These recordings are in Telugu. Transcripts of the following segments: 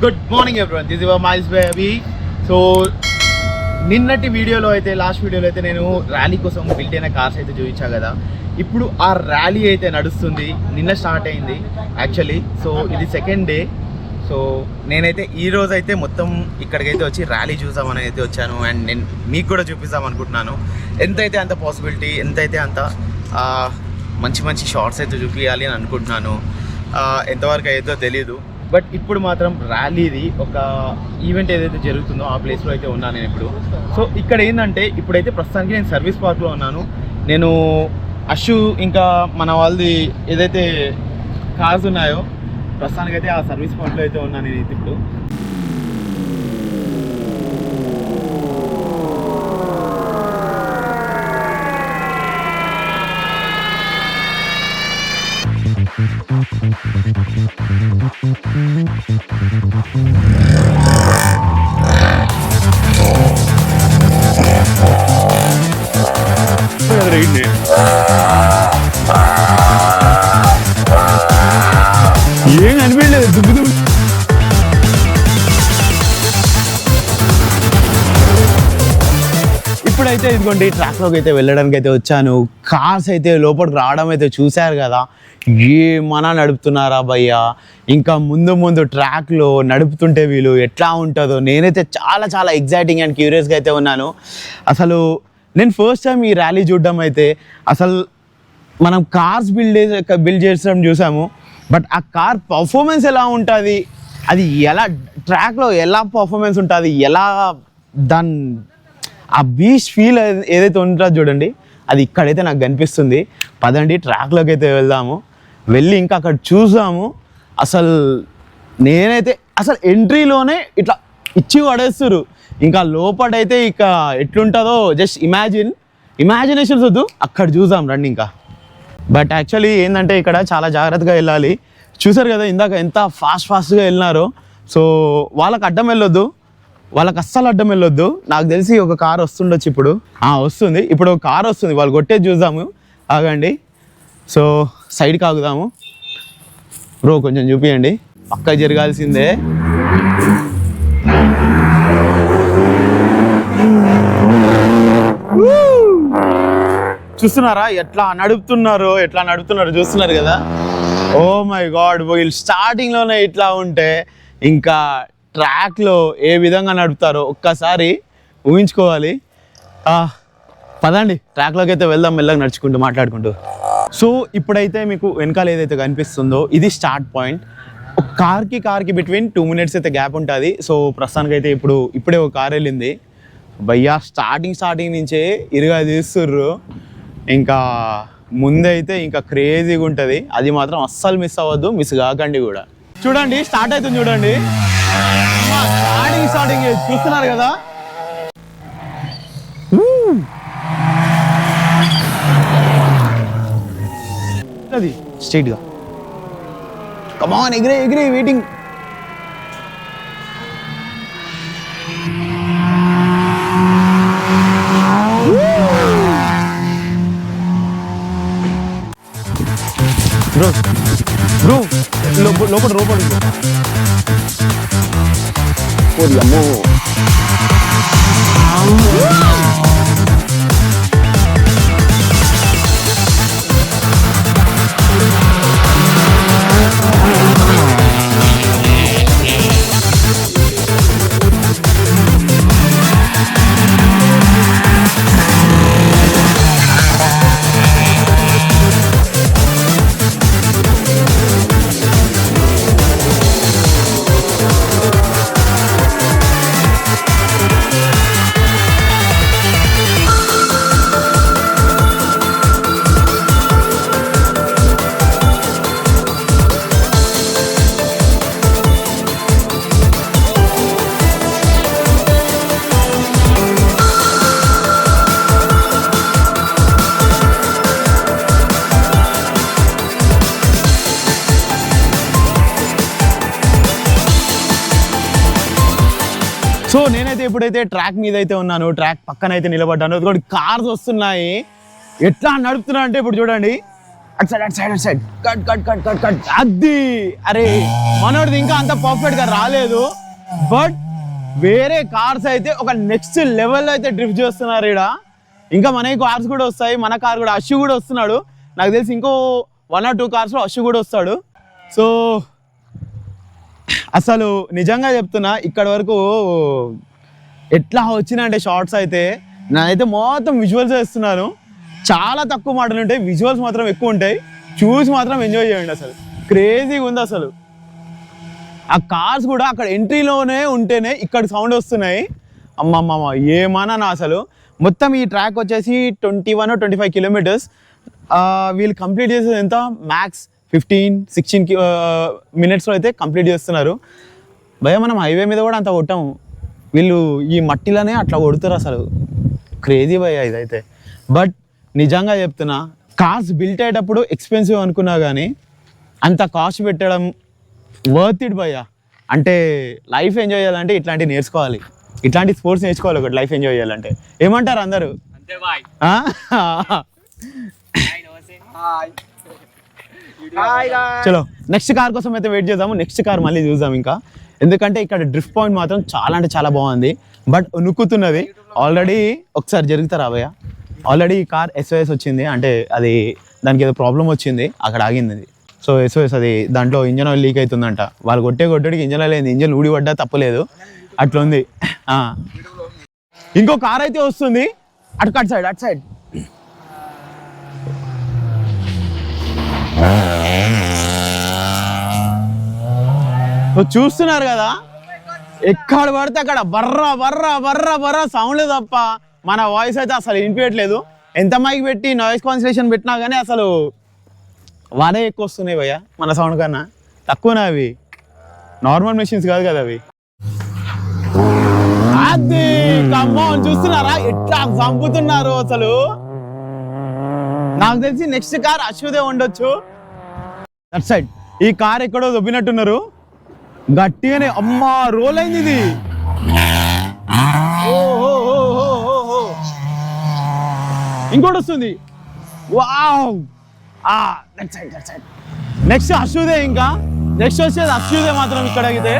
Good morning everyone, this is miles by Abhi. So నిన్నటి వీడియోలో అయితే లాస్ట్ వీడియోలో అయితే నేను ర్యాలీ కోసం బిల్డ్ అయిన కార్స్ అయితే చూపించా కదా. ఇప్పుడు ఆ ర్యాలీ అయితే నడుస్తుంది. నిన్న స్టార్ట్ అయింది యాక్చువల్లీ. సో ఇది సెకండ్ డే. సో నేనైతే ఈరోజు అయితే మొత్తం ఇక్కడికైతే వచ్చి ర్యాలీ చూసామని అయితే వచ్చాను. అండ్ నేను మీకు కూడా చూపిస్తాం అనుకుంటున్నాను. ఎంతైతే అంత పాసిబిలిటీ, ఎంతైతే అంత మంచి మంచి షార్ట్స్ అయితే చూపించాలి అని అనుకుంటున్నాను. ఎంతవరకు అయితే తెలీదు. బట్ ఇప్పుడు మాత్రం ర్యాలీది ఒక ఈవెంట్ ఏదైతే జరుగుతుందో ఆ ప్లేస్లో అయితే ఉన్నాను నేను ఇప్పుడు. సో ఇక్కడ ఏంటంటే ఇప్పుడైతే ప్రస్తుతానికి నేను సర్వీస్ పార్క్లో ఉన్నాను. నేను అషు ఇంకా మన వాళ్ళది ఏదైతే కార్స్ ఉన్నాయో ప్రస్తుతానికైతే ఆ సర్వీస్ పార్క్లో అయితే ఉన్నాను నేనైతే ఇప్పుడు. ఏం అనిపించలేదు దుబ్బు దుబ్బు. ఇప్పుడైతే ఇదిగోండి ట్రాక్లోకి అయితే వెళ్ళడానికి అయితే వచ్చాను. కార్స్ అయితే లోపలికి రావడం అయితే చూశారు కదా. ఏమన్నా నడుపుతున్నారా భయ్యా. ఇంకా ముందు ముందు ట్రాక్లో నడుపుతుంటే వీళ్ళు ఎట్లా ఉంటుందో నేనైతే చాలా చాలా ఎగ్జైటింగ్ అండ్ క్యూరియస్గా అయితే ఉన్నాను. అసలు నేను ఫస్ట్ టైం ఈ ర్యాలీ చూడడం అయితే అసలు మనం కార్స్ బిల్డ్ చేసడం చూసాము. బట్ ఆ కార్ పర్ఫార్మెన్స్ ఎలా ఉంటుంది, అది ఎలా ట్రాక్లో ఎలా పర్ఫార్మెన్స్ ఉంటుంది, ఎలా దాని ఆ బీచ్ ఫీల్ ఏదైతే ఉంటుందో చూడండి, అది ఇక్కడైతే నాకు కనిపిస్తుంది. పదండి ట్రాక్లోకి అయితే వెళ్దాము. వెళ్ళి ఇంకా అక్కడ చూసాము. అసలు నేనైతే అసలు ఎంట్రీలోనే ఇట్లా ఇచ్చి పడేస్తారు. ఇంకా లోపలైతే ఇక ఎట్లుంటుందో జస్ట్ ఇమాజినేషన్స్ వద్దు, అక్కడ చూసాం రండి ఇంకా. బట్ యాక్చువల్లీ ఏంటంటే ఇక్కడ చాలా జాగ్రత్తగా వెళ్ళాలి. చూసారు కదా ఇందాక ఎంత ఫాస్ట్గా వెళ్ళినారో. సో వాళ్ళకి అడ్డం వెళ్ళొద్దు, వాళ్ళకి అస్సలు అడ్డం వెళ్ళొద్దు. నాకు తెలిసి ఒక కార్ వస్తుండొచ్చు ఇప్పుడు. వస్తుంది ఇప్పుడు కార్ వస్తుంది, వాళ్ళు కొట్టేది చూద్దాము. ఆగండి. సో సైడ్కి ఆగుదాము. బ్రో కొంచెం చూపియండి, పక్క జరగాల్సిందే. చూస్తున్నారా ఎట్లా నడుపుతున్నారో చూస్తున్నారు కదా. ఓ మై గాడ్, వీళ్ళు స్టార్టింగ్లోనే ఇట్లా ఉంటే ఇంకా ట్రాక్లో ఏ విధంగా నడుపుతారో ఒక్కసారి ఊహించుకోవాలి. పదండి ట్రాక్లోకి అయితే వెళ్దాం, మెల్లగా నడుచుకుంటూ మాట్లాడుకుంటూ. సో ఇప్పుడైతే మీకు వెనకాల ఏదైతే కనిపిస్తుందో ఇది స్టార్ట్ పాయింట్. ఒక కార్కి బిట్వీన్ 2 minutes అయితే గ్యాప్ ఉంటుంది. సో ప్రస్తుతానికైతే ఇప్పుడే ఒక కార్ వెళ్ళింది భయ్యా. స్టార్టింగ్ నుంచే ఇరుగా తీస్తుర్రు. ఇంకా ముందైతే ఇంకా క్రేజీగా ఉంటుంది. అది మాత్రం అస్సలు మిస్ అవ్వద్దు, మిస్ కాకండి కూడా. చూడండి స్టార్ట్ అవుతుంది చూడండి. స్టార్టింగ్ చూస్తున్నారు కదా. అది స్ట్రైట్గా కమాన్ ఎగిరే వెయిటింగ్. బ్రో లోపల అమ్మో. సో నేనైతే ఇప్పుడైతే ట్రాక్ మీద అయితే ఉన్నాను, ట్రాక్ పక్కన అయితే నిలబడ్డాను. కార్స్ వస్తున్నాయి, ఎట్లా నడుపుతున్నా అంటే ఇప్పుడు చూడండి అట్ సైడ్ కట్ అది. అరే మనోడిది ఇంకా అంత పర్ఫెక్ట్ గా రాలేదు, బట్ వేరే కార్స్ అయితే ఒక నెక్స్ట్ లెవెల్ అయితే డ్రిఫ్ట్ చేస్తున్నారు ఇక్కడ. ఇంకా మన కార్స్ కూడా వస్తాయి, మన కార్ కూడా అశ్వు కూడా వస్తున్నాడు. నాకు తెలిసి ఇంకో 1 or 2 కార్స్లో అశ్వు కూడా వస్తాడు. సో అసలు నిజంగా చెప్తున్నా, ఇక్కడ వరకు ఎట్లా వచ్చినాయంటే షార్ట్స్ అయితే నేనైతే మొత్తం విజువల్స్ వేస్తున్నాను. చాలా తక్కువ మాటలు ఉంటాయి, విజువల్స్ మాత్రం ఎక్కువ ఉంటాయి. చూసి మాత్రం ఎంజాయ్ చేయండి. అసలు క్రేజీగా ఉంది. అసలు ఆ కార్స్ కూడా అక్కడ ఎంట్రీలోనే ఉంటేనే ఇక్కడ సౌండ్ వస్తున్నాయి. అమ్మమ్మ ఏమన్నా అసలు. మొత్తం ఈ ట్రాక్ వచ్చేసి 21 or 25 kilometers. వీళ్ళు కంప్లీట్ చేసేది ఎంత, మ్యాక్స్ 15-16 minutesలో అయితే కంప్లీట్ చేస్తున్నారు. భయ మనం హైవే మీద కూడా అంత కొట్టాము, వీళ్ళు ఈ మట్టిలోనే అట్లా కొడుతారు. అసలు క్రేజీ భయ ఇదైతే. బట్ నిజంగా చెప్తున్నా, కార్స్ బిల్ట్ అయ్యేటప్పుడు ఎక్స్పెన్సివ్ అనుకున్నా కానీ అంత కాస్ట్ పెట్టడం వర్త్ ఇట్ భయ్యా. అంటే లైఫ్ ఎంజాయ్ చేయాలంటే ఇట్లాంటివి నేర్చుకోవాలి, ఇట్లాంటి స్పోర్ట్స్ నేర్చుకోవాలి ఒకటి లైఫ్ ఎంజాయ్ చేయాలంటే. ఏమంటారు అందరూ? చలో నెక్స్ట్ కార్ కోసం అయితే వెయిట్ చేద్దాము. నెక్స్ట్ కార్ మళ్ళీ చూద్దాం ఇంకా, ఎందుకంటే ఇక్కడ డ్రిఫ్ట్ పాయింట్ మాత్రం చాలా అంటే చాలా బాగుంది. బట్ ఉనుక్కుతున్నది ఆల్రెడీ. ఒకసారి జరుగుతారా భయ్య? ఆల్రెడీ ఈ కార్ SOS వచ్చింది, అంటే అది దానికి ఏదో ప్రాబ్లం వచ్చింది, అక్కడ ఆగింది. సో SOS అది దాంట్లో ఇంజన్ ఆయిల్ లీక్ అవుతుందంట. వాళ్ళు కొట్టేటికి ఇంజన్ ఆయిల్ అయింది, ఇంజన్ ఊడిపడ్డా తప్పలేదు, అట్లా ఉంది. ఇంకో కార్ అయితే వస్తుంది అటు సైడ్. చూస్తున్నారు కదా, ఎక్కడ పడితే అక్కడ బర్రా బర్రా బర్రా బర్రా సౌండ్ తప్ప మన వాయిస్ అయితే అసలు వినిపించట్లేదు. ఎంత మైక్ పెట్టి నాయిస్ కాన్సన్ట్రేషన్ పెట్టినా కానీ అసలు వాడే ఎక్కువ వస్తున్నాయి భయ్య మన సౌండ్ కన్నా. తక్కువనే అవి, నార్మల్ మెషిన్స్ కాదు కదా అవి. అది కమ్మోన్ చూస్తున్నారా ఎట్లా చంపుతున్నారు అసలు. నాకు తెలిసి నెక్స్ట్ కార్ అశ్వదే ఉండొచ్చు. అట్ సైడ్ ఈ కార్ ఎక్కడో దొబ్బినట్టున్నారు గట్టిగానే. అమ్మా రోల్ అయింది ఇది. ఇంకోటి వస్తుంది. Wow, that side. నెక్స్ట్ అశ్వదే. ఇంకా నెక్స్ట్ వచ్చేది అశ్వదే మాత్రం ఇక్కడ అయితే,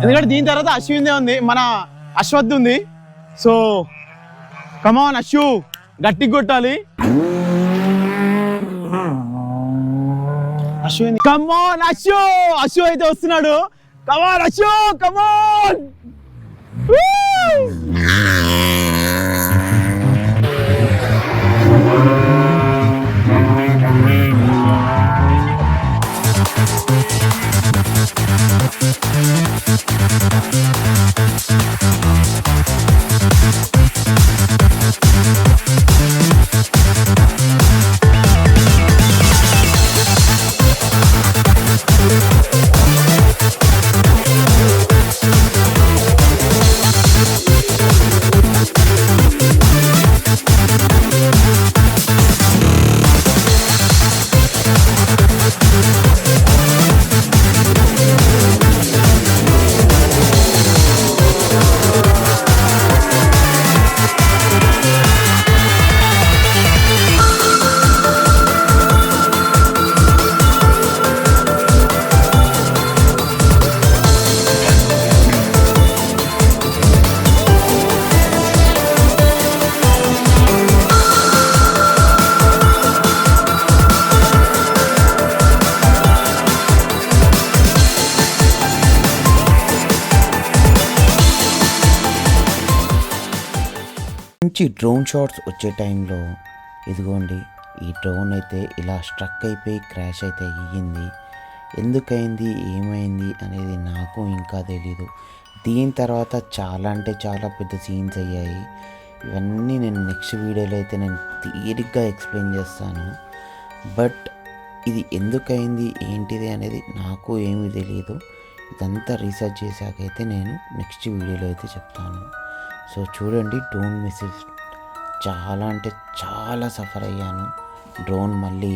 ఎందుకంటే దీని తర్వాత అశ్విందే ఉంది, మన అశ్వత్ ఉంది. సో కమాన్ అశ్వు, గట్టిగా కొట్టాలి. అశ్విన్ కమాన్ అశ్వు అయితే వస్తున్నాడు. కమాన్ అశ్వు, కమాన్. మంచి డ్రోన్ షాట్స్ వచ్చే టైంలో ఇదిగోండి ఈ డ్రోన్ అయితే ఇలా స్ట్రక్ అయిపోయి క్రాష్ అయితే అయ్యింది. ఎందుకైంది ఏమైంది అనేది నాకు ఇంకా తెలీదు. దీని తర్వాత చాలా అంటే చాలా పెద్ద సీన్స్ అయ్యాయి. ఇవన్నీ నేను నెక్స్ట్ వీడియోలో అయితే నేను తీరిగ్గా ఎక్స్ప్లెయిన్ చేస్తాను. బట్ ఇది ఎందుకైంది ఏంటిది అనేది నాకు ఏమీ తెలియదు. ఇదంతా రీసెర్చ్ చేశాకైతే నేను నెక్స్ట్ వీడియోలో అయితే చెప్తాను. సో చూడండి, డోంట్ మిస్ ఇట్. చాలా అంటే చాలా సఫర్ అయ్యాను డ్రోన్ మళ్ళీ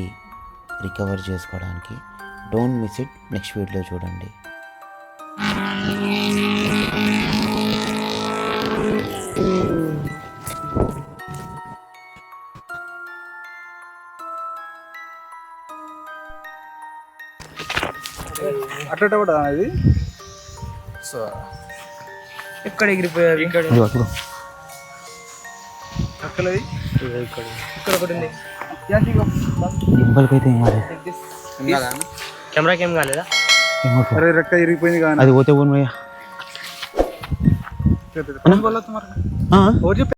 రికవర్ చేసుకోవడానికి. డోంట్ మిస్ ఇట్, నెక్స్ట్ వీడియోలో చూడండి. అట్లా కూడా ఇది సో ఎక్కడ ఎగిరిపోయారు ఇక్కడ అక్కలది ఇక్కడ ఒకటి ఉంది కెమెరాకి ఏం కాలేదా అరే రెక్క ఇరిగిపోయింది కానీ అది పోతే పోను భయ్యా ఎవరు చెప్పారు